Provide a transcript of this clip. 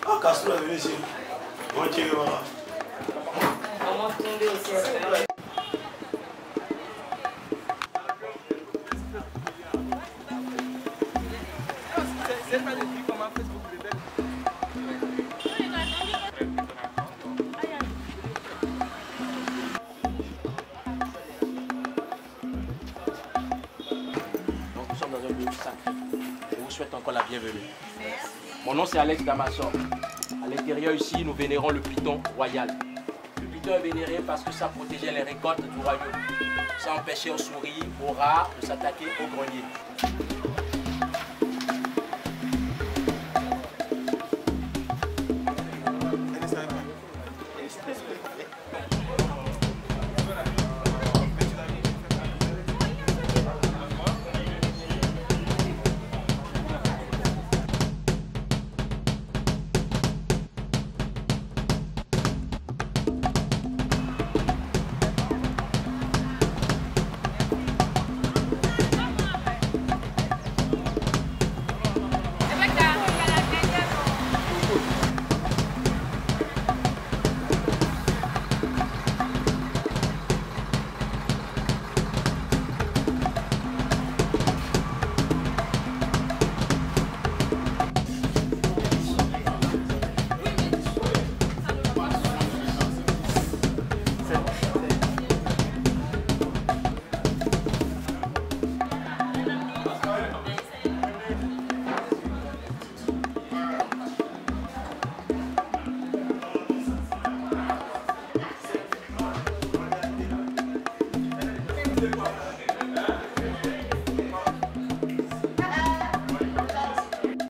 Ah, Castro est venu ici. Bon Dieu, voilà. Comment tomber aussi après? C'est pas des trucs comme un Facebook de belles. Donc nous sommes dans un lieu sacré. Je vous souhaite encore la bienvenue. Mon nom c'est Alex Damasor. À l'intérieur ici, nous vénérons le python royal. Le python est vénéré parce que ça protégeait les récoltes du royaume. Ça empêchait aux souris, aux rats de s'attaquer aux greniers. Thank you.